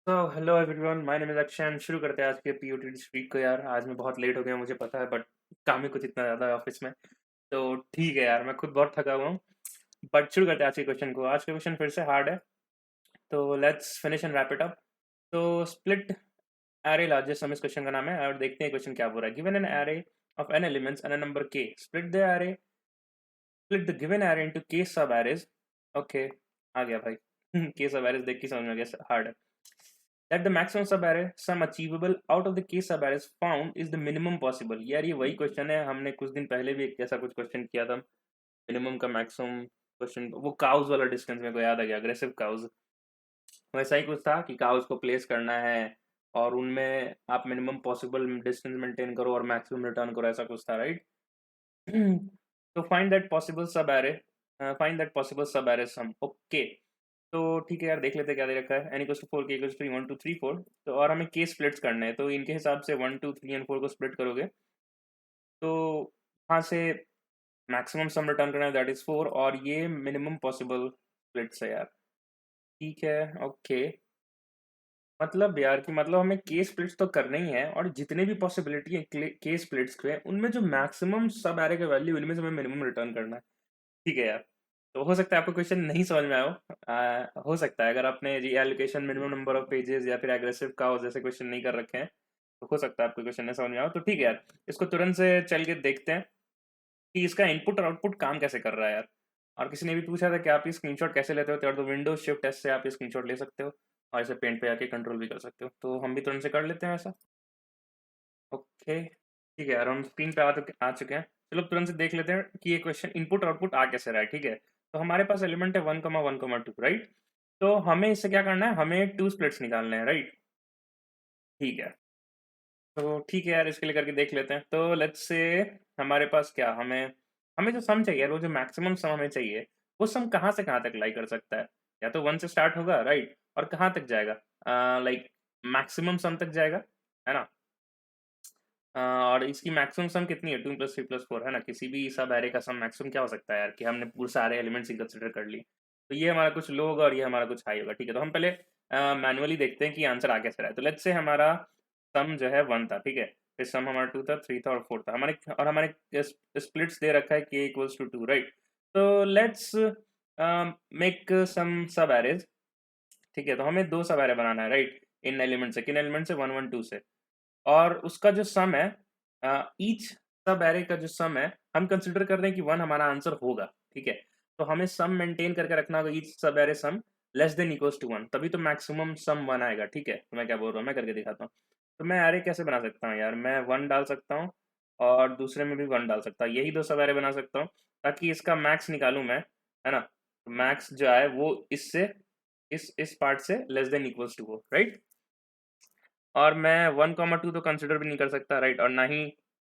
तो hello everyone, my name is Akshay. शुरू करते हैं आज के पीओटी वीक को। यार आज मैं बहुत लेट हो गया, मुझे पता है, बट काम ही कुछ इतना ज़्यादा है ऑफिस में। तो ठीक है यार, मैं खुद बहुत थका हुआ हूँ। बट शुरू करते हैं आज के क्वेश्चन को। आज का क्वेश्चन फिर से हार्ड है, तो let's finish and wrap it up. तो स्प्लिट एरे लार्जेस्ट सम इस क्वेश्चन का नाम है, और देखते हैं क्वेश्चन क्या बोल रहा है। Given an array of n elements and a number k, split the given array into k सब एरेज। ओके, आ गया भाई। के सब एरेज देख के समझ में गया हार्ड है। That the maximum subarray sum achievable out of the k subarrays found is the minimum possible। यार ये वही क्वेश्चन है, हमने कुछ दिन पहले भी एक ऐसा कुछ क्वेश्चन किया था। मिनिमम का मैक्सिमम क्वेश्चन, वो काउज वाला डिस्टेंस मेरे को याद आ गया, अग्रेसिव काउज। वैसा ही कुछ था कि काउज को प्लेस करना है और उनमें आप मिनिमम पॉसिबल डिस्टेंस मेंटेन करो और मैक्सिमम रिटर्न करो, ऐसा कुछ था, राइट। तो फाइंड दैट पॉसिबल सब एरे सम। ओके, तो ठीक है यार, देख लेते हैं क्या दे रखा है। एन इक्वल्स टू 4 के इक्वल्स टू 1 2 3 4। तो और हमें के स्प्लिट्स करने हैं, तो इनके हिसाब से 1 2 3 एंड 4 को स्प्लिट करोगे तो वहाँ से मैक्सिमम सम रिटर्न करना है, दैट इज 4, और ये मिनिमम पॉसिबल स्प्लिट्स है यार। ठीक है, ओके। मतलब यार कि मतलब हमें के स्प्लिट्स तो करने ही है, और जितने भी पॉसिबिलिटी है के स्प्लिट्स के, उनमें जो मैक्सिमम सब एरे का वैल्यू, इनमें से हमें मिनिमम रिटर्न करना है। ठीक है यार। तो हो सकता है आपको क्वेश्चन नहीं समझ में आया हो। हो सकता है अगर आपने reallocation, minimum number of pages या फिर एग्रेसिव काउज जैसे क्वेश्चन नहीं कर रखे हैं, तो हो सकता है आपको क्वेश्चन नहीं समझ में आओ। तो ठीक है यार, इसको तुरंत से चल के देखते हैं कि इसका इनपुट और आउटपुट काम कैसे कर रहा है यार। और किसी ने भी पूछा था कि आप ये स्क्रीनशॉट कैसे लेते हो, तो विंडोज शिफ्ट एस से आप ये स्क्रीनशॉट ले सकते हो और इसे पेंट पे आके कंट्रोल भी कर सकते हो। तो हम भी तुरंत से कर लेते हैं ऐसा। ओके, ठीक है यार, हम स्क्रीन पे आ चुके हैं। चलो तुरंत से देख लेते हैं कि ये क्वेश्चन इनपुट आउटपुट आ कैसे रहा है। ठीक है, तो हमारे पास एलिमेंट है 1,1,2, राइट। तो हमें इससे क्या करना है, हमें टू स्प्लिट्स निकालने हैं, राइट। ठीक है, तो ठीक है यार, इसके लिए करके देख लेते हैं। तो लेट्स से हमारे पास क्या, हमें हमें जो सम चाहिए, वो जो मैक्सिमम सम हमें चाहिए, वो सम कहाँ से कहाँ तक लाई कर सकता है। या तो 1 से स्टार्ट होगा, राइट, और कहाँ तक जाएगा, लाइक मैक्सिमम सम तक जाएगा, है ना। और इसकी मैक्सिमम सम कितनी है, 2 + 3 + 4, है ना। किसी भी सब एरे का सम मैक्सिमम क्या हो सकता है यार, कि हमने पूरे सारे एलिमेंट्स ही कंसिडर कर लिए। तो ये हमारा कुछ लो होगा और ये हमारा कुछ हाई होगा। ठीक है, तो हम पहले मैनुअली देखते हैं कि आंसर आ कैसे रहा है। तो लेट्स से हमारा सम जो है 1 था, ठीक है। फिर सम हमारा 2 था, 3 था और 4 था हमारे स्प्लिट्स दे रखा है k = 2, राइट। तो लेट्स मेक सम सब एरेज। ठीक है, तो हमें दो सब एरे बनाना है, राइट। इन एलिमेंट से, किन एलिमेंट से, 1 1 2 से। और उसका जो सम है, ईच सब एरे का जो सम है, हम कंसिडर कर रहे हैं कि 1 हमारा आंसर होगा। ठीक है, तो हमें सम मेंटेन करके रखना होगा, each sub array sum less than equals to 1, तभी तो मैक्सिमम सम 1 आएगा। ठीक है, तो मैं क्या बोल रहा हूँ, मैं करके दिखाता हूँ। तो मैं एरे कैसे बना सकता हूँ यार, मैं 1 डाल सकता हूँ और दूसरे में भी 1 डाल सकता हूँ, यही दो सब एरे बना सकता हूँ, ताकि इसका मैक्स निकालूं मैं, है ना। मैक्स जो आए वो इससे इस पार्ट से लेस देन इक्वल्स टू हो, राइट। और मैं 1,2 तो कंसिडर भी नहीं कर सकता, राइट, और ना ही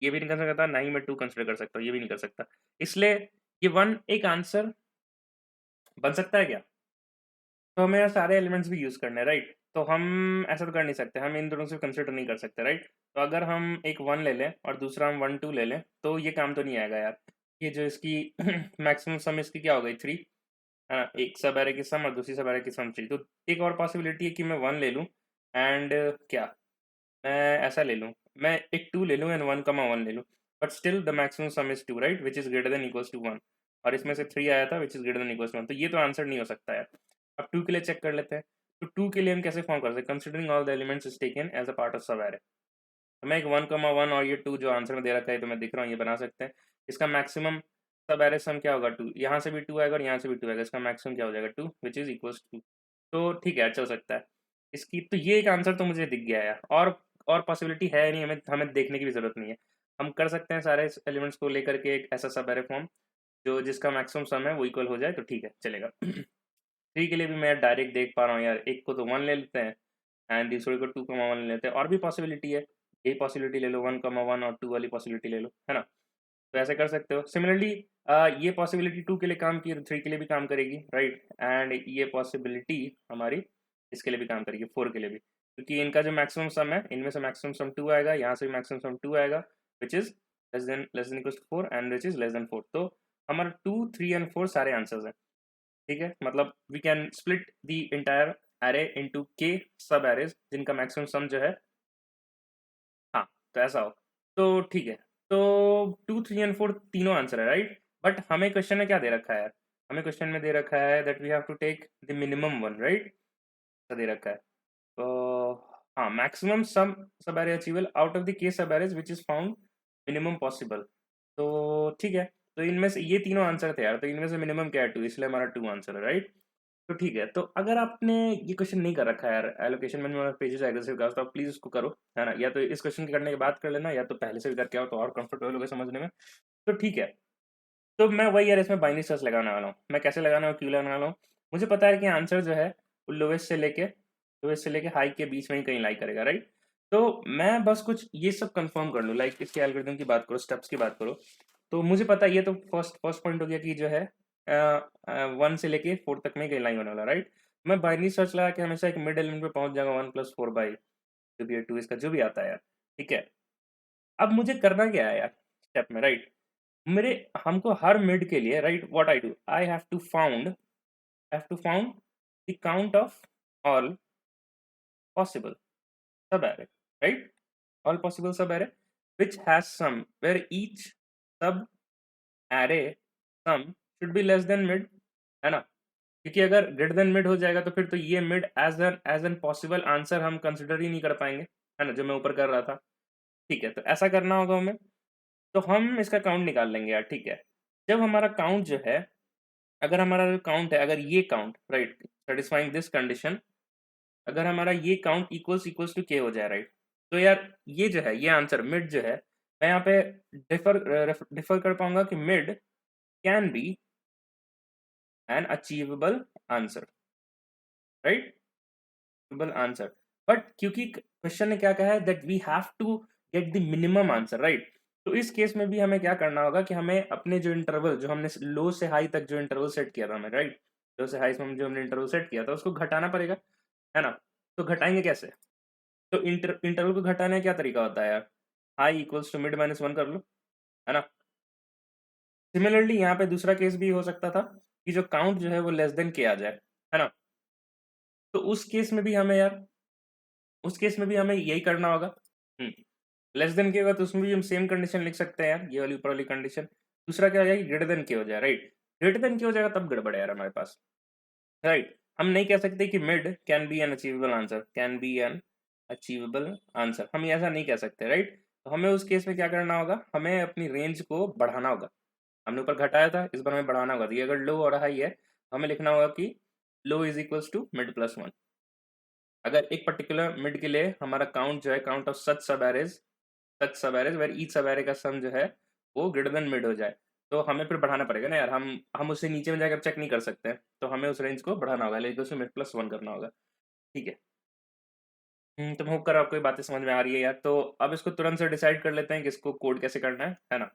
ये भी नहीं कर सकता, ना ही मैं 2 कंसिडर कर सकता हूँ, ये भी नहीं कर सकता। इसलिए ये 1 एक आंसर बन सकता है क्या। तो हमें यार सारे एलिमेंट्स भी यूज़ करने हैं, राइट। तो हम ऐसा तो कर नहीं सकते, हम इन दोनों से कंसिडर नहीं कर सकते, राइट। तो अगर हम एक 1 ले लें और दूसरा हम 1 2 ले लें, तो ये काम तो नहीं आएगा यार। ये जो इसकी मैक्सिमम सम इसकी क्या हो गई, 3, है ना। एक सब एरे की सम और दूसरी सब एरे की सम चाहिए। तो एक और पॉसिबिलिटी है कि मैं 1 ले लूँ एंड क्या, मैं ऐसा ले लूँ, मैं एक 2 ले लूँ एंड 1,1 ले लूँ, but still the maximum sum is 2, right, which is greater than equals to 1। और इसमें से 3 आया था which is greater than equals to 1, तो ये तो आंसर नहीं हो सकता यार। अब 2 के लिए चेक कर लेते हैं। तो 2 के लिए हम कैसे फॉर्म कर सकते हैं, considering all the elements is taken as a part of sub array. तो मैं एक 1,1 और ये 2 जो आंसर में दे रखा है, तो मैं दिख रहा हूँ, ये बना सकते हैं। इसका मैक्सिमम सब एरे सम क्या होगा, 2, यहाँ से भी 2 आएगा और यहाँ से भी 2 आएगा, इसका मैक्सिमम क्या हो जाएगा, 2, व्हिच इज़ इक्वल्स टू। तो ठीक है, चल सकता है। इसकी तो ये एक आंसर तो मुझे दिख गया यार, और पॉसिबिलिटी है नहीं, हमें हमें देखने की भी ज़रूरत नहीं है। हम कर सकते हैं सारे एलिमेंट्स को लेकर के एक ऐसा सब एरे फॉर्म जो जिसका मैक्सिमम सम है वो इक्वल हो जाए, तो ठीक है, चलेगा। 3 के लिए भी मैं डायरेक्ट देख पा रहा हूँ यार, एक को तो 1 ले लेते हैं एंड दूसरे को 2,1 ले लेते हैं। और भी पॉसिबिलिटी है, ये पॉसिबिलिटी ले लो, 1,1 और 2 वाली पॉसिबिलिटी ले लो, है ना। तो ऐसे कर सकते हो। सिमिलरली ये पॉसिबिलिटी 2 के लिए काम की, 3 के लिए भी काम करेगी, राइट। एंड ये पॉसिबिलिटी हमारी इसके लिए भी काम करेगी, 4 के लिए भी, क्योंकि इनका जो मैक्सिमम सम है, इनमें से मैक्सिमम सम 2 आएगा, यहाँ से भी मैक्सिमम सम 2 आएगा, which is less than equals to 4 and which is less than 4। तो हमारे 2 3 एंड 4 सारे आंसर्स हैं। ठीक है, मतलब we can split the entire array into K सब एरेज जिनका मैक्सिमम सम जो है, हाँ, तो ऐसा हो। तो ठीक है, तो 2, 3 एंड 4 तीनों आंसर है, राइट? बट हमें क्वेश्चन में क्या दे रखा है यार? हमें क्वेश्चन में दे रखा है that we have to take the minimum one, right? ऐसा दे रखा है। तो हाँ, maximum sum sub array achievable out of the K सब arrays which is found minimum possible. तो ठीक है, तो इनमें से ये तीनों आंसर थे यार, तो इनमें से मिनिमम क्या है? 2, इसलिए हमारा 2 आंसर है, राइट? तो ठीक है, तो अगर आपने ये क्वेश्चन नहीं कर रखा है यार, एलोकेशन में पेजेस एग्रेसिव का, तो आप प्लीज उसको करो, है ना? या तो इस क्वेश्चन के करने के बाद कर लेना, या तो पहले से भी करके आओ तो और कंफर्टेबल होगा समझने में। तो ठीक है, तो मैं वही यार इसमें बाइनरी सर्च लगाने वाला हूँ। मैं कैसे लगाना है, क्यों लगाने वाला हूँ? मुझे पता है कि आंसर जो है वो लोवेस्ट से लेके हाई के बीच में ही कहीं लाई करेगा, राइट? तो मैं बस कुछ ये सब कंफर्म कर लूँ, लाइक इसके एल्गोरिथम की बात करो, स्टेप्स की बात करो। तो मुझे पता है, ये तो फर्स्ट फर्स्ट पॉइंट हो गया कि जो है 1 से लेके 4 तक में कहीं लाइन होने वाला, राइट? मैं बाइनरी सर्च लगा के हमेशा एक मिड एलिमेंट पे पहुंच जाऊंगा, 1 + 4 बाई जो भी है 2, इसका जो भी आता है यार, ठीक है? अब मुझे करना क्या है यार स्टेप में, राइट? मेरे हमको हर मिड के लिए, right, what I do, I have to found the count of all possible subarray, right? All possible subarray which has sum where each sub array sum should be less than mid, है ना? क्योंकि अगर greater than mid हो जाएगा तो फिर तो ये mid as an possible answer हम कंसिडर ही नहीं कर पाएंगे, है ना? जो मैं ऊपर कर रहा था, ठीक है? तो ऐसा करना होगा हमें, तो हम इसका काउंट निकाल लेंगे यार, ठीक है? जब हमारा काउंट जो है, अगर हमारा जो काउंट है, अगर ये count, right, satisfying this condition, अगर हमारा ये काउंट इक्वल्स टू के हो जाए, राइट, तो यार ये जो है, ये आंसर मिड जो है, मैं यहाँ पे डिफर कर पाऊंगा कि mid can be an achievable answer, right? Answer, but क्योंकि क्वेश्चन ने क्या कहा है that we have to get the minimum answer, right? तो इस केस में भी हमें क्या करना होगा कि हमें अपने जो इंटरवल, जो हमने लो से हाई तक जो इंटरवल सेट किया था हमें, राइट, लो से हाई में जो हमने इंटरवल सेट किया था उसको घटाना पड़ेगा, है ना? तो घटाएंगे कैसे? तो इंटरवल को घटाने का क्या तरीका होता है यार? High equals to mid minus one कर लो, है ना? सिमिलरली यहाँ पे दूसरा केस भी हो सकता था कि जो काउंट जो है वो लेस देन के आ जाए, है ना? तो उस केस में भी हमें यही करना होगा। लेस देन के होगा तो उसमें भी हम सेम कंडीशन लिख सकते हैं यार, ये वाली ऊपर वाली कंडीशन। दूसरा क्या हो जाएगा, ग्रेटर देन के हो जाए, राइट? ग्रेटर देन के हो जाएगा तब गड़बड़ है यार हमारे पास, राइट? हम नहीं कह सकते कि mid can be an achievable answer, can be an achievable answer, हम ऐसा नहीं कह सकते, राइट? तो हमें उस केस में क्या करना होगा, हमें अपनी रेंज को बढ़ाना होगा। हमने ऊपर घटाया था, इस बार हमें बढ़ाना होगा। तो ये अगर लो और हाई है, हमें लिखना होगा कि low is equals to mid plus one. अगर एक पर्टिकुलर मिड के लिए हमारा काउंट जो है, काउंट ऑफ सच सब arrays where each sub array का सम जो है वो ग्रेटर देन मिड हो जाए, तो हमें फिर बढ़ाना पड़ेगा ना यार, हम उससे नीचे में जाकर चेक नहीं कर सकते, तो हमें उस रेंज को बढ़ाना होगा, लेकिन उसमें मिड प्लस वन करना होगा, ठीक है? तो होप कर आपको ये बातें समझ में आ रही है यार। तो अब इसको तुरंत से डिसाइड कर लेते हैं कि इसको कोड कैसे करना है ना?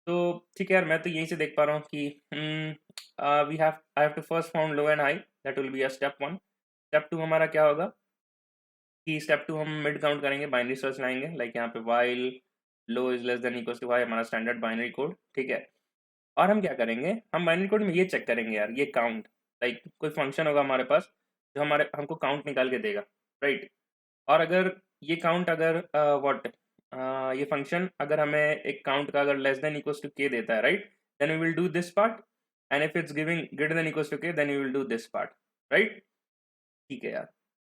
तो ठीक है यार, मैं तो यहीं से देख पा रहा हूँ कि we have I have to first found low and high, that will be a step one. Step two हमारा क्या होगा कि स्टेप टू हम मिड काउंट करेंगे, बाइनरी सर्च लाएंगे, लाइक यहाँ पे while low is less than equals to high, हमारा स्टैंडर्ड बाइनरी कोड, ठीक है? और हम क्या करेंगे, हम बाइनरी कोड में ये चेक करेंगे यार, ये काउंट, लाइक कोई फंक्शन होगा हमारे पास जो हमारे हमको काउंट निकाल के देगा, राइट? और अगर ये काउंट अगर व्हाट ये फंक्शन अगर हमें एक काउंट का अगर less than equals to k देता है, right, then we will do this part, and if it's giving greater than equals to k then you will do this part, right? ठीक है यार,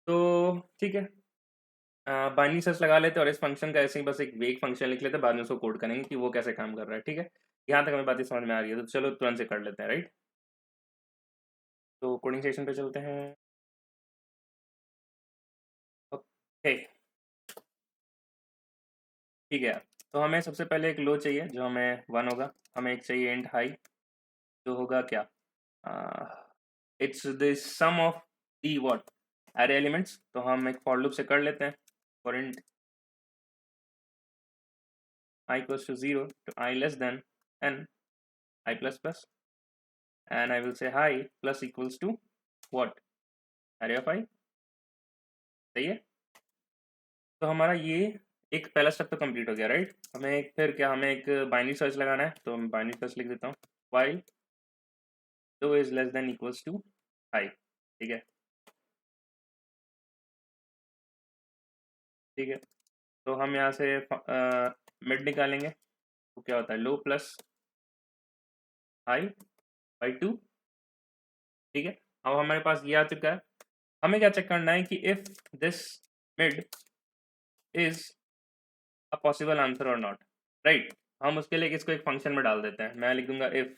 तो ठीक है, बाइनरी सर्च लगा लेते हैं और इस फंक्शन का ऐसे ही बस एक वेग फंक्शन लिख लेते हैं, बाद में उसको कोड करेंगे कि वो कैसे काम कर रहा है, ठीक है? यहाँ तक हमें बातें समझ में आ रही है, तो चलो तुरंत से कर लेते हैं, राइट? तो कोडिंग सेशन पे चलते हैं। ओके, ठीक है यार, तो हमें सबसे पहले एक लो चाहिए जो हमें वन होगा, हमें एक चाहिए इंट हाई जो होगा क्या, it's the sum of the what array elements. तो हम एक फॉर लूप से कर लेते हैं, for int I equals to 0 to I less than n I plus plus, and I will say hi plus equals to what, array of I, सही है? तो हमारा ये एक पहला स्टेप तो कंप्लीट हो गया, राइट? हमें एक फिर क्या, हमें एक बाइनरी सर्च लगाना है, तो मैं बाइनरी सर्च लिख देता हूँ, while दो is less than equals to high, ठीक है? ठीक है, तो हम यहाँ से मिड निकालेंगे, तो क्या होता है लो प्लस हाई बाई 2। ठीक है, अब हमारे पास ये आ चुका है। हमें क्या चेक करना है कि if this mid is a possible answer और नॉट, राइट। हम उसके लिए इसको एक फंक्शन में डाल देते हैं, मैं लिख दूंगा इफ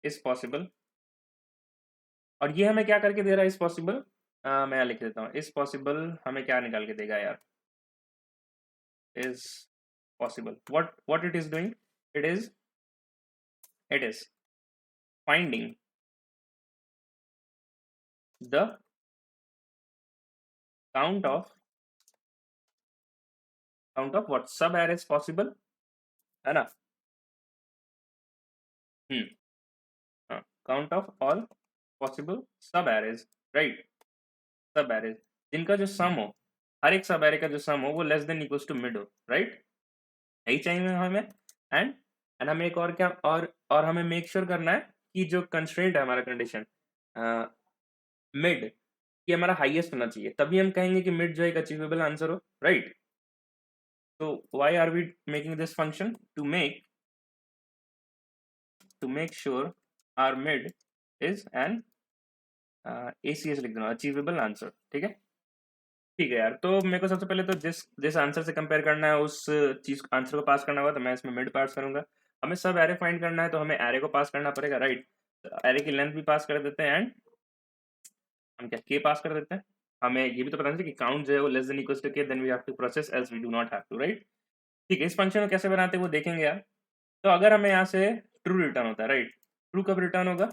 इज पॉसिबल, और ये हमें क्या करके दे रहा है इज पॉसिबल, मैं लिख देता हूँ इज पॉसिबल हमें क्या निकाल के देगा यार, is possible what it is doing, it is finding the count of what sub arrays possible, है ना। हाँ, count of all possible subarrays, right. सब एरेज जिनका जो सम हो, हर एक सब एरे का जो सम हो वो less than equals to mid हो, राइट। यही चाहिए हमें। एंड हमें एक और क्या, और हमें मेक श्योर करना है कि जो कंस्ट्रेंट है हमारा कंडीशन मिड, ये हमारा हाईएस्ट होना चाहिए, तभी हम कहेंगे कि मिड जो एक अचीवेबल आंसर हो, राइट। तो why are we making this function, to make sure are mid is an ACS लिख देना, अचीवेबल आंसर। ठीक है, ठीक है यार। तो मेरे को सबसे पहले तो जिस जिस आंसर से कंपेयर करना है उस चीज आंसर को पास करना होगा, तो मैं इसमें मिड पास करूंगा। हमें सब एरे फाइंड करना है तो हमें एरे को पास करना पड़ेगा, राइट। एरे की लेंथ भी पास कर देते हैं, एंड हम क्या के पास कर देते हैं। हमें ये भी तो पता नहीं कि काउंट जो है वो less than equals to k, then we have to process else we do not have to, right. ठीक है, इस फंक्शन को कैसे बनाते हैं वो देखेंगे यार। तो अगर हमें यहाँ से ट्रू रिटर्न होता है, राइट, ट्रू कब रिटर्न होगा,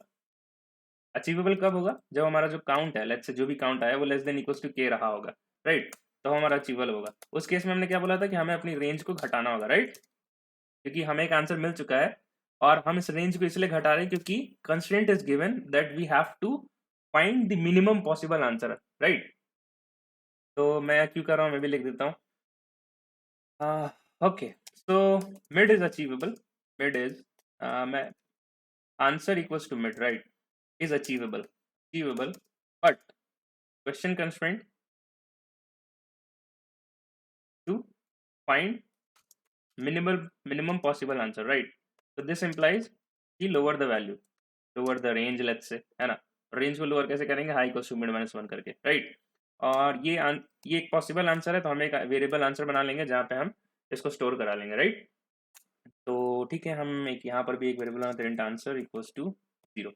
अचीवेबल कब होगा, जब हमारा जो काउंट है, लेट्स से जो भी काउंट आया वो लेस देन इक्वल्स टू के रहा होगा, राइट, तो हमारा अचीवेबल होगा। उस केस में हमने क्या बोला था कि हमें अपनी रेंज को घटाना होगा, राइट, क्योंकि हमें एक आंसर मिल चुका है और हम इस रेंज को इसलिए घटा रहे हैं क्योंकि constraint is given that we have to find the minimum possible answer, right. तो मैं क्यों कर रहा हूँ मैं भी लिख देता हूँ। Okay, so mid is achievable, mid is मैं answer equals to mid, right, is achievable, but question constraint to find minimum possible answer, right. So this implies कि lower the value, lower the range, let's say, है ना। Range को lower कैसे करेंगे, high equals to mid minus one करके, right. और ये एक पॉसिबल आंसर है, तो हम एक वेरिएबल आंसर बना लेंगे जहाँ पे हम इसको स्टोर करा लेंगे, राइट। तो ठीक है, हम एक यहाँ पर भी एक वेरिएबल बनाते हैं, आंसर इक्वल्स टू 0।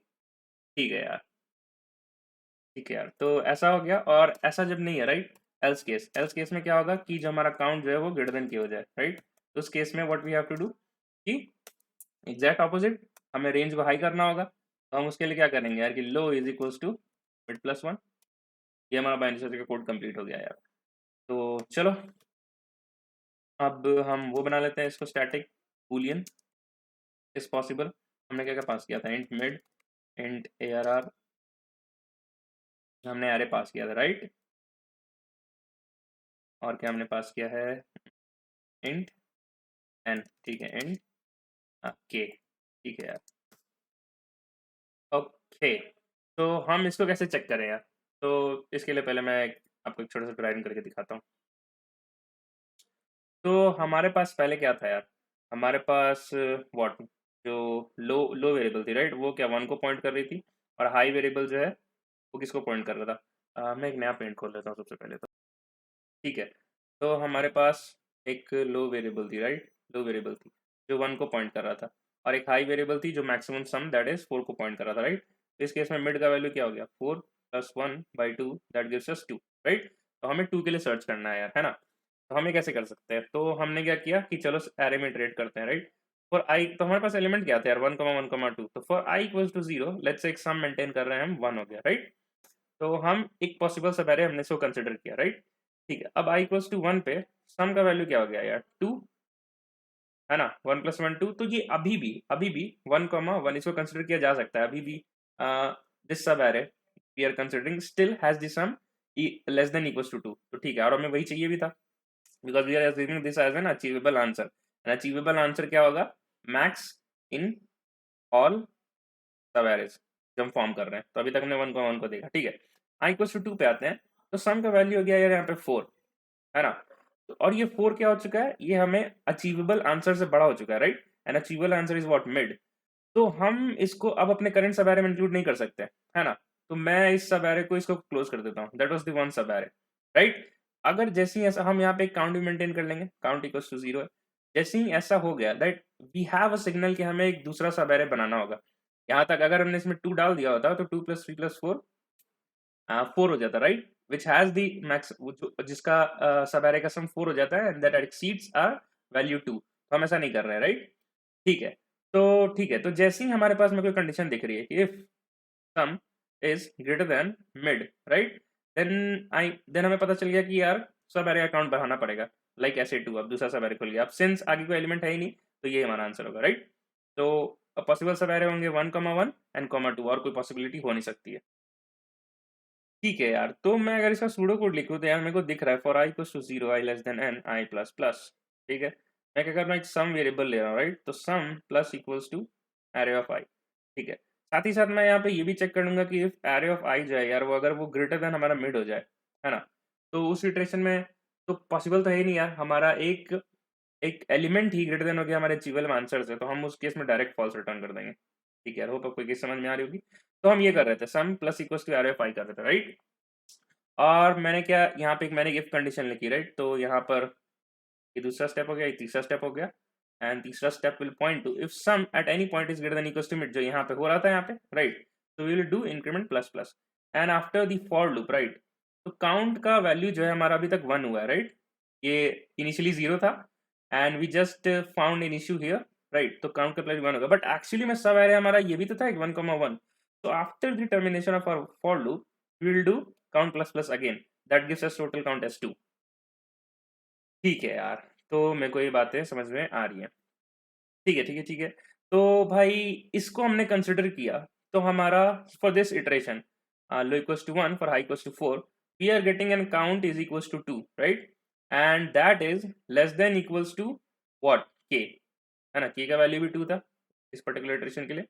ठीक है यार, ठीक है यार, तो ऐसा हो गया। और ऐसा जब नहीं है, राइट, एल्स केस में क्या होगा कि जो हमारा काउंट जो है वो ग्रेटर देन के हो जाए, राइट। तो उस केस में what we have to do कि एग्जैक्ट ऑपोजिट, हमें रेंज को हाई करना होगा। तो हम उसके लिए क्या करेंगे यार कि low is equals to mid plus one. ये हमारा बाइनरी सर्च का कोड कंप्लीट हो गया यार। तो चलो अब हम वो बना लेते हैं इसको, स्टैटिक बूलियन इज पॉसिबल। हमने क्या क्या पास किया था, इंट मिड, इंट ARR, हमने एरे पास किया था, राइट। और क्या हमने पास किया है, इंट एन, ठीक है, इंट के, ठीक है यार। ओके, तो हम इसको कैसे चेक करें यार। तो इसके लिए पहले मैं आपको एक छोटा सा ड्राइविंग करके दिखाता हूँ। तो हमारे पास पहले क्या था यार, हमारे पास व्हाट, जो लो लो वेरिएबल थी, राइट, वो क्या वन को पॉइंट कर रही थी, और हाई वेरिएबल जो है वो किसको पॉइंट कर रहा था। मैं एक नया पेंट खोल लेता हूँ सबसे पहले तो। ठीक है, तो हमारे पास एक लो वेरिएबल थी, राइट, लो वेरिएबल थी जो वन को पॉइंट कर रहा था, और एक हाई वेरिएबल थी जो मैक्सिमम सम दैट इज 4 को पॉइंट कर रहा था, राइट। तो इस केस में मिड का वैल्यू क्या हो गया, 4 + 1/2 दैट गिव्स अस 2, राइट। तो हमें 2 के लिए सर्च करना है यार, है ना। तो हमें कैसे कर सकते हैं, तो हमने क्या किया कि चलो एरे में इटरेट करते हैं, राइट। फॉर आई, तो हमारे पास एलिमेंट क्या था यार, 1,1,2, तो for I equals to 0, let's say एक सम मेंटेन कर रहे हैं हम, 1 हो गया, राइट। तो हम एक पॉसिबल सब एरे हमने इसको कंसिडर किया, राइट। ठीक है, अब आई इक्वल्स टू 1 पे सम का वैल्यू क्या हो गया यार, 2, है ना, 1 + 1 2। तो ये अभी भी 1,1 इसको कंसिडर किया जा सकता है, अभी भी this subarray we are considering still has the sum less than equals to 2। तो ठीक है, और हमें वही चाहिए भी था, because we are assuming this as an achievable answer. An achievable answer क्या होगा, max in all subarrays जो हम फॉर्म कर रहे हैं। तो अभी तक हमने 1,1 को देखा, ठीक है। आई इक्वल्स टू 2 पे आते हैं, तो सम का वैल्यू हो गया यार यहाँ पे 4, है ना? तो और ये 4 क्या हो चुका है, ये हमें अचीवेबल आंसर से बड़ा हो चुका है, right? And achievable answer is what, mid. तो हम इसको अब अपने करंट सब एरे में इंक्लूड नहीं कर सकते, है ना? तो मैं इस सब एरे को इसको क्लोज कर देता हूँ, दैट वाज द वन सब एरे, राइट? अगर जैसे ही ऐसा हम यहाँ पे एक काउंट भी मेंटेन कर लेंगे, काउंट इक्वल्स टू 0 है। जैसे ही ऐसा हो गया that we have a signal कि हमें एक दूसरा सब एरे बनाना होगा। यहाँ तक अगर हमने इसमें 2 डाल दिया होता तो 2 + 3 + 4 4 हो जाता, right? Which has the max, जिसका सब एरे का सम 4 हो जाता है एंड दैट एक्सीड्स वैल्यू 2। तो हम ऐसा नहीं कर रहे हैं, राइट? ठीक है। ठीक है, तो जैसे ही हमारे पास में कोई कंडीशन दिख रही है कि if sum is greater than mid, right? Then हमें पता चल गया कि यार सब एरे अकाउंट बढ़ाना पड़ेगा, लाइक ऐसे 2 अब दूसरा सब एरे खुल गया। अब सिंस आगे कोई एलिमेंट है ही नहीं, तो ये हमारा आंसर होगा, राइट? तो पॉसिबल सब एरे होंगे 1,1 एंड 2 और कोई पॉसिबिलिटी हो नहीं सकती है। ठीक है यार, तो मैं अगर इसका सूडो कोड लिखूँ तो यार मेरे को दिख रहा है for I equals to 0 I less than n I plus plus. ठीक है, मैं क्या कर रहा हूँ, एक सम वेरिएबल ले रहा हूँ, राइट? तो sum plus equals to array of i. ठीक है, साथ ही साथ मैं यहाँ पे ये भी चेक करूंगा कि इफ एरे ऑफ आई जो है यार, वो अगर वो ग्रेटर देन हमारा मिड हो जाए, है ना? तो उस सिचुएशन में तो पॉसिबल तो है ही नहीं यार, हमारा एक एक एलिमेंट ही ग्रेटर देन हो गया हमारे अचीवेबल आंसर से, तो हम उस केस में डायरेक्ट फॉल्स रिटर्न कर देंगे। ठीक है यार, होप आपको केस समझ में आ रही होगी। तो हम ये कर रहे थे, sum plus equals to array of i कर रहे थे, राइट? और मैंने क्या यहाँ पे मैंने इफ कंडीशन लिखी, राइट? तो यहाँ पर ये दूसरा स्टेप हो गया, ये तीसरा स्टेप हो गया। एंड तीसरा step will point to if sum at any point is greater than equals to mid, जो यहाँ पे हो रहा था यहाँ पे, राइट? तो we will do increment plus plus and after the for loop, right? तो काउंट का वैल्यू जो है हमारा अभी तक 1 हुआ है, राइट? ये इनिशियली 0 था and we just found an issue here, right? तो काउंट का वैल्यू 1 होगा, बट एक्चुअली में सब एरिया हमारा ये भी तो था 1,1। तो after the termination of our for loop we will do count plus plus again, that gives us total count as 2। ठीक है यार, तो मेरे को ये बातें समझ में आ रही हैं। ठीक है, ठीक है, ठीक है। तो भाई इसको हमने कंसिडर किया, तो हमारा for this iteration low equals to 1 for high equals to 4 we are getting an count is equals to 2, right? And that is less than equals to what, k, है ना? के का वैल्यू भी 2 था इस पर्टिकुलर इटरेशन के लिए।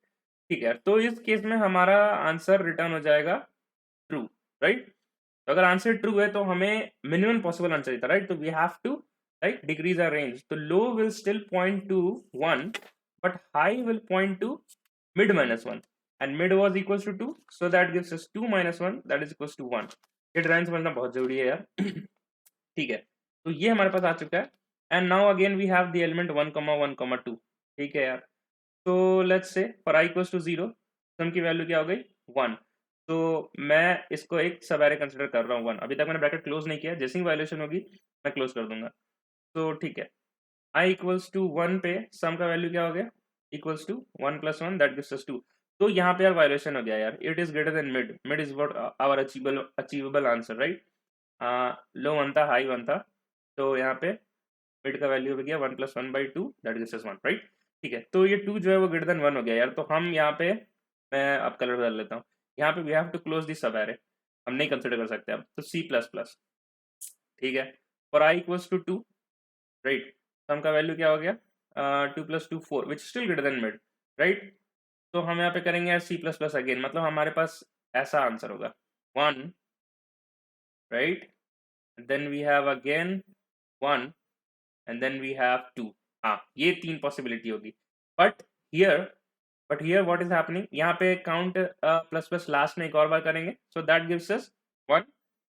ठीक है, तो इस केस में हमारा आंसर रिटर्न हो जाएगा ट्रू, राइट? तो अगर आंसर ट्रू है तो हमें मिनिमम पॉसिबल आंसर देता, राइट? तो we have to right decrease our range. तो low will still point to 1 but high will point to mid minus 1 and mid was equals to 2, so that gives us 2 minus 1 that is equals to 1। ये drawing समझना बहुत जरूरी है यार। ठीक है, तो ये हमारे पास आ चुका है and now again we have the element 1,1,2। ठीक है यार, तो let's say for I equals to 0 sum की वैल्यू क्या हो गई 1। तो मैं इसको एक सब एरे कंसिडर कर रहा हूँ 1। अभी तक मैंने ब्रैकेट क्लोज नहीं किया, जैसे ही वायलेशन होगी मैं क्लोज कर दूंगा। तो ठीक है, I इक्वल्स टू 1 पे सम का वैल्यू क्या हो गया, equals to 1 + 1 that gives us 2। तो यहाँ पे यार वायलेशन हो गया यार, it is greater than mid, mid is what our achievable answer, right? Low 1 था, हाई 1 था, तो यहाँ पे मिड का वैल्यू हो गया 1 + 1/2 दैट गिव्स अस 1, राइट? ठीक है, तो ये 2 जो है वो ग्रेटर देन 1 हो गया यार। तो हम यहाँ पे मैं अब कलर बदल लेता हूँ, यहाँ पे we have to close this subarray, हम नहीं कंसिडर कर सकते अब, तो C++। ठीक है, for I equals to 2, right? Sum का वैल्यू क्या हो गया 2 + 2 4 which still greater than mid, right? तो हम यहाँ पे करेंगे यार C++ अगेन, मतलब हमारे पास ऐसा आंसर होगा 1, right? Then we have again 1 and then we have 2। हाँ, ये 3 पॉसिबिलिटी होगी। But here but here what is happening, यहाँ पे काउंट प्लस प्लस लास्ट में एक और बार करेंगे, so that gives us 1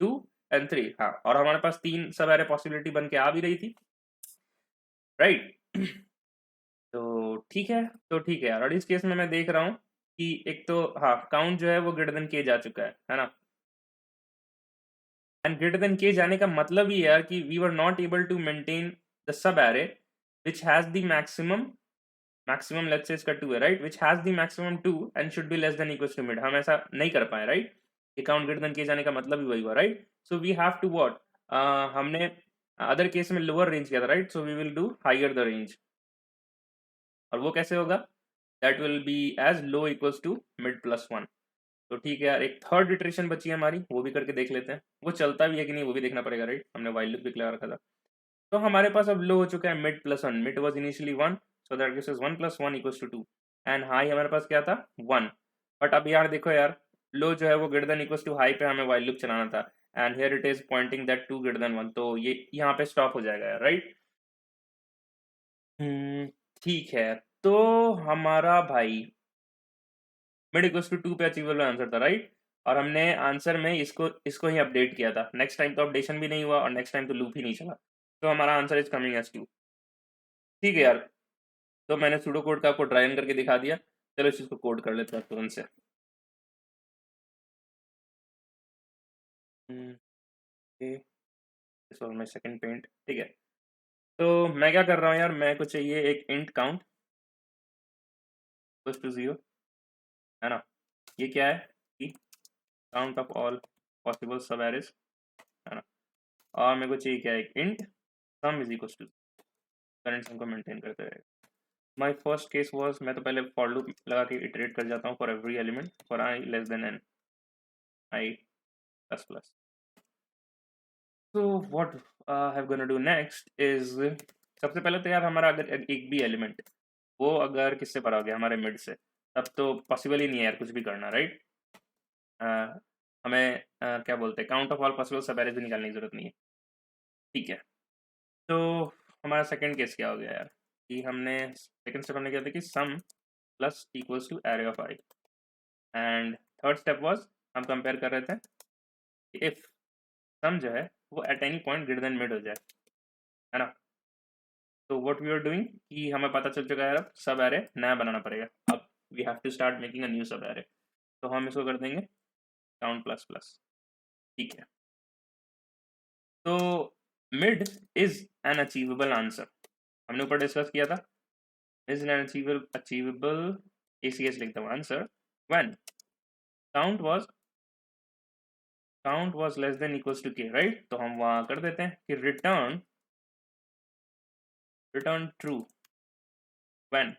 2 and 3। हाँ, और हमारे पास 3 सब एरे पॉसिबिलिटी बन के आ भी रही थी, राइट? तो ठीक है यार, और इस केस में मैं देख रहा हूँ कि एक तो हाँ काउंट जो है वो ग्रेटर देन के जा चुका है ना? एंड ग्रेटर देन के जाने का मतलब ये है कि we were not able to maintain the subarray which has the maximum let's say इसका 2 है, right? Which has the maximum 2 and should be less than equals to mid. हम ऐसा नहीं कर पाए, राइट? ये काउंट ग्रेटर देन के जाने का मतलब ही वही हुआ, right? So we have to what, हमने अदर केस में लोअर रेंज किया था, right? So we will do higher the range, और वो कैसे होगा, that will be as low equals to mid plus 1। तो ठीक है यार, एक थर्ड इटरेशन बची है हमारी, वो भी करके देख लेते हैं, वो चलता भी है कि नहीं वो भी देखना पड़ेगा, राइट? हमने वाइल लूप भी लगा रखा था। तो हमारे पास अब लो हो चुका है mid plus 1, mid was initially 1, so that gives us 1 + 1 = 2 and high हमारे पास क्या था 1। बट अब यार देखो यार, लो जो है वो greater than equals to high पे हमें वाइल लूप चलाना था, and here it is pointing that 2 greater than 1, तो ये यहाँ पे स्टॉप हो जाएगा, राइट। ठीक है, तो हमारा भाई मिड इक्वल्स टू 2 पे अचीवेबल आंसर था, राइट। और हमने आंसर में इसको इसको ही अपडेट किया था, नेक्स्ट टाइम तो अपडेशन भी नहीं हुआ और नेक्स्ट टाइम तो लूप ही नहीं चला, तो हमारा आंसर इज कमिंग एज 2। ठीक है यार, तो मैंने सूडो कोड का आपको ड्राई रन करके दिखा दिया। चलो इस चीज को कोड कर लेते हैं तुरंत से। This was my second point. ठीक है, तो मैं क्या कर रहा हूँ यार, मेरे को चाहिए एक इंट काउंट इक्वल्स टू 0, है ना। ये क्या है कि count of all possible subarrays, है ना। और मेरे को चाहिए क्या, एक int sum is equals to current sum को मेंटेन करते रहेगा। माय फर्स्ट केस वाज, मैं तो पहले फॉर लूप लगा के इटरेट कर जाता हूँ for every element for i less than n I plus plus. तो what I have gonna do next is, सबसे पहले तो यार हमारा अगर एक भी एलिमेंट वो अगर किससे भरा गया, हमारे मिड से, तब तो पॉसिबल ही नहीं है यार कुछ भी करना, राइट। हमें क्या बोलते हैं, काउंट ऑफ ऑल पॉसिबल सब एरेज भी निकालने की जरूरत नहीं है। ठीक है, तो हमारा सेकंड केस क्या हो गया यार, कि हमने सेकंड स्टेप हमने किया था कि sum plus equals to array of i, and third step was हम कंपेयर कर रहे थे इफ सम जो है वो at any point greater than mid हो जाए, है ना। तो व्हाट वी आर डूइंग कि हमें पता चल चुका है अब सब एरे नया बनाना पड़ेगा, अब we have to start making a new सब एरे। तो हम इसको कर देंगे काउंट प्लस प्लस। ठीक है, तो mid is N achievable answer, हमने ऊपर डिस्कस किया था, इज एन अचीवेबल ACH लिखता हूँ answer when count was less than equals to k, right. तो हम वहां कर देते हैं कि रिटर्न ट्रू व्हेन,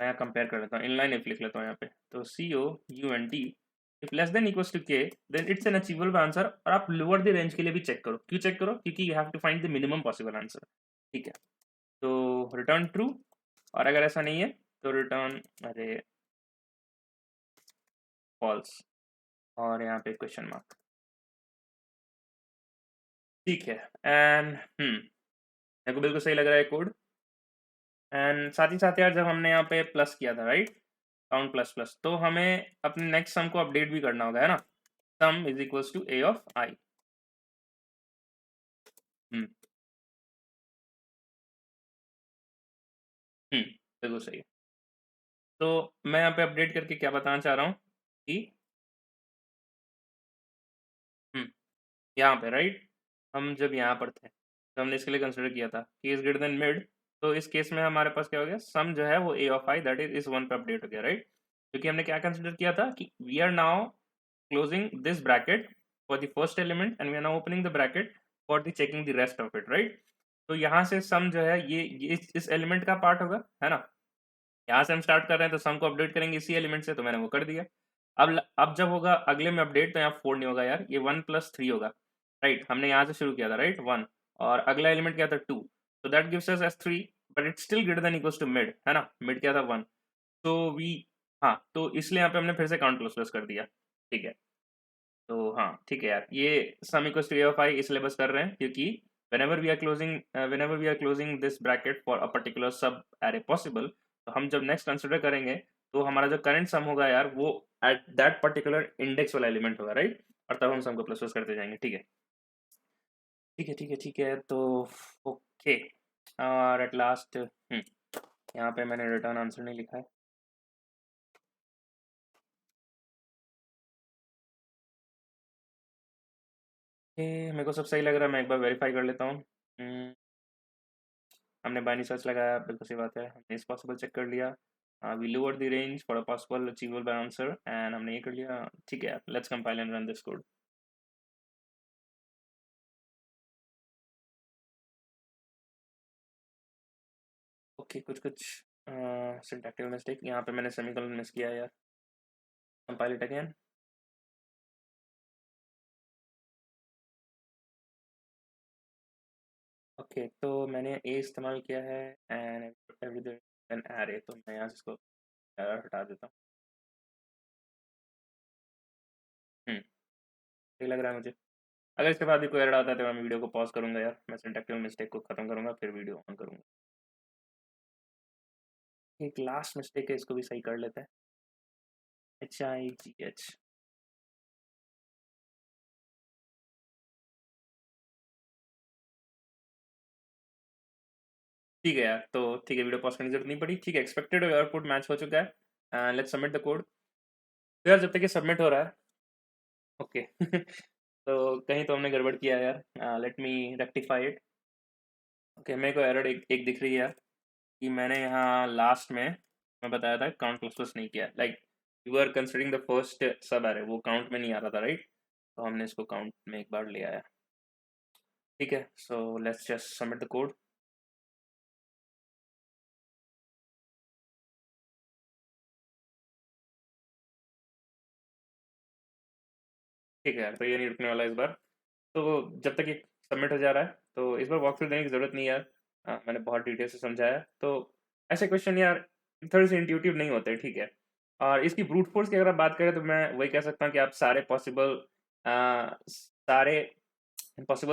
मैं कंपेयर कर लेता हूँ, इनलाइन इफ लिख लेता हूँ यहाँ पे, तो COUNT if less than equals to k then it's an achievable answer. और आप लोअर द रेंज के लिए भी चेक करो, क्यों चेक करो, क्योंकि you have to find the minimum possible answer. ठीक है, तो रिटर्न ट्रू, और अगर ऐसा नहीं है तो रिटर्न अरे फॉल्स, और यहाँ पे क्वेश्चन मार्क। ठीक है, एंड मेरे को बिल्कुल सही लग रहा है कोड। एंड साथ ही साथ यार जब हमने यहाँ पे प्लस किया था, राइट, काउंट प्लस प्लस, तो हमें अपने नेक्स्ट सम को अपडेट भी करना होगा, है ना। Sum is equals to A of I। हम्म बिल्कुल सही है। तो मैं यहाँ पे अपडेट करके क्या बताना चाह रहा हूँ कि हम्म यहाँ पे, राइट, हम जब यहाँ पर थे तो हमने इसके लिए कंसिडर किया था कि इज ग्रेटर देन मिड, तो इस केस में हमारे पास क्या हो गया, सम जो है वो A of I that is इस वन पे अपडेट हो गया, राइट। क्योंकि हमने क्या कंसिडर किया था कि we are now closing this bracket for the first element and we are now opening the bracket for the checking the rest of it, right। तो यहाँ से सम जो है ये इस एलिमेंट का पार्ट होगा, है ना। यहाँ से हम स्टार्ट कर रहे हैं तो सम को अपडेट करेंगे इसी एलिमेंट से, तो मैंने वो कर दिया। अब जब होगा अगले में अपडेट, तो यहाँ 4 नहीं होगा यार, ये 1+3 होगा, राइट। हमने यहाँ से शुरू किया था, राइट, 1, और अगला एलिमेंट क्या था 2, तो that gives us as 3, but it's still greater than equals to mid, है ना। मिड क्या था 1, तो वी, हाँ, तो इसलिए यहाँ पे हमने फिर से काउंट प्लस प्लस कर दिया। ठीक है, तो हाँ ठीक है यार, ये sum equals to A of I इसलिए बस कर रहे हैं क्योंकि whenever we are closing this bracket for a particular sub array possible, तो हम जब नेक्स्ट कंसिडर करेंगे तो हमारा जो करंट सम होगा यार वो एट दैट पर्टिकुलर इंडेक्स वाला एलिमेंट होगा, राइट। और तब हम सम को प्लस प्लस करते जाएंगे। ठीक है, ठीक है, ठीक है, ठीक है, तो ओके, और एट लास्ट यहाँ पे मैंने रिटर्न आंसर नहीं लिखा है। मेरे को सब सही लग रहा है, मैं एक बार वेरीफाई कर लेता हूँ। हमने बाइनरी सर्च लगाया, बिल्कुल सही बात है, हमने इस पॉसिबल चेक कर लिया, we lower the range for a possible achievable answer, and हमने ये कर लिया। ठीक है, let's compile and run this code. Okay, कुछ कुछ सिंटैक्टिकल मिस्टेक यहाँ पे, मैंने सेमीकोलन मिस किया है यार, कंपाइल इट अगेन। ओके, तो मैंने ए इस्तेमाल किया है एंड एन एरे, तो मैं यहाँ से इसको एरर हटा देता हूँ। सही लग रहा है मुझे। अगर इसके बाद भी कोई एरर आता है तो मैं वीडियो को पॉज़ करूँगा यार, मैं सिंटैक्टिकल मिस्टेक को खत्म करूँगा फिर वीडियो ऑन करूँगा। एक लास्ट मिस्टेक है, इसको भी सही कर लेते हैं। HIGH। ठीक है यार, तो ठीक है, वीडियो पॉज़ करने की ज़रूरत नहीं पड़ी। ठीक है, एक्सपेक्टेड आउटपुट मैच हो चुका है। Let's submit the code. तो यार जब तक ये सबमिट हो रहा है, ओके तो कहीं तो हमने गड़बड़ किया है यार। Let me rectify it. Okay, मेरे को एरर एक एक दिख रही है यार, कि मैंने यहाँ लास्ट में मैं बताया था काउंट प्लस प्लस नहीं किया। Like you are considering the first subarray, वो काउंट में नहीं आ रहा था, राइट? तो हमने इसको काउंट में एक बार ले आया। ठीक है, so let's just submit the code. ठीक है यार, तो ये नहीं रुकने वाला इस बार। तो जब तक ये सबमिट हो जा रहा है, तो इस बार वॉक थ्रू देने की ज़रूरत नहीं है यार। मैंने बहुत डिटेल से समझाया है। तो ऐसे क्वेश्चन यार थोड़े से इंट्यूटिव नहीं होते, ठीक है? और इसकी ब्रूट फोर्स की अगर आप बात करें तो मैं वही कह सकता हूँ कि आप सारे पॉसिबल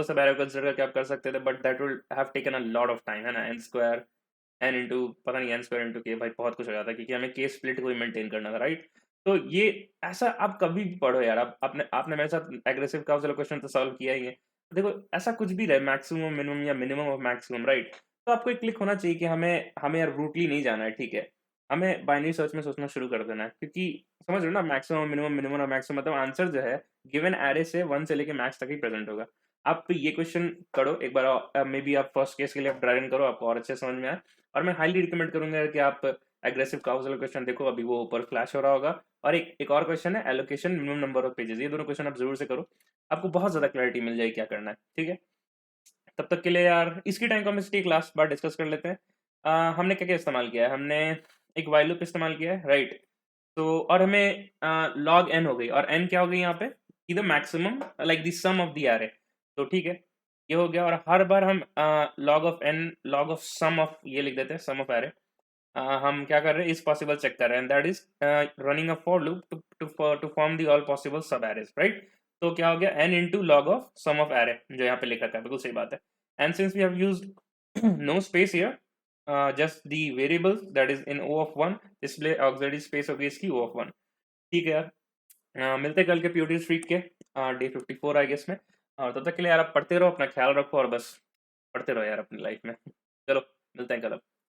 सब एरर कंसिडर करके आप कर सकते थे, but that will have taken a lot of time, है ना? एन स्क्वायर एन इंटू पता नहीं एन स्क्वायर इंटू के, भाई बहुत कुछ हो जाता है, क्योंकि हमें के स्प्लिट को ही मेंटेन करना था, राइट? तो ये ऐसा आप कभी भी पढ़ो यार, आप आपने आपने मेरे साथ एग्रेसिव का क्वेश्चन तो सॉल्व किया ही है। देखो, ऐसा कुछ भी रहे, मैक्सिमम मिनिमम या मिनिमम ऑफ मैक्सिमम, राइट? तो आपको एक क्लिक होना चाहिए कि हमें हमें यार ब्रूटली नहीं जाना है, ठीक है? हमें बाइनरी सर्च में सोचना शुरू कर देना है, क्योंकि समझ रहे हो ना, मैक्सिमम मिनिमम मिनिमम और मैक्सिमम मतलब आंसर जो है गिवन एरे से 1 से लेके मैक्स तक ही प्रेजेंट होगा। आप ये क्वेश्चन करो एक बार, मे बी आप फर्स्ट केस के लिए आप ड्राइव इन करो, आपको और अच्छे से समझ में आए। और मैं हाईली रिकमेंड करूंगा कि आप एग्रेसिव काउंसल क्वेश्चन देखो, अभी वो ऊपर फ्लैश हो रहा होगा। और एक एक और क्वेश्चन है allocation minimum number of pages, ये दोनों क्वेश्चन आप जरूर से करो, आपको बहुत ज्यादा क्लैरिटी मिल जाएगी क्या करना है, ठीक है? तब तक के लिए यार इसकी टाइम कॉम्प्लेक्सिटी एक लास्ट बार डिस्कस कर लेते हैं। हमने क्या क्या इस्तेमाल किया है, हमने एक वाइल लूप इस्तेमाल किया है, राइट? तो और हमें लॉग एन हो गई, और एन क्या हो गई यहाँ पे, कि the maximum like the sum of the array. तो ठीक है, ये हो गया। और हर बार हम लॉग ऑफ सम ऑफ ये लिख देते हैं, सम ऑफ एरे। हम क्या कर रहे हैं, इस पॉसिबल चेक कर रहे हैं, that is running a for loop to form the all possible subarrays, right? तो क्या हो गया, n into log of sum of array, जो यहाँ पे लिख रखा है, बिल्कुल सही बात है। And since we have used no space here, just the variables that is in O of one, display auxiliary space होगी इसकी ओ ऑफ वन। ठीक है यार, मिलते हैं कल के प्यूटी स्ट्रीट के डे 54 आई गेस में। और तब तक के लिए यार आप पढ़ते रहो, अपना ख्याल रखो, और बस पढ़ते रहो यार अपनी लाइफ में। चलो, मिलते हैं कल अब।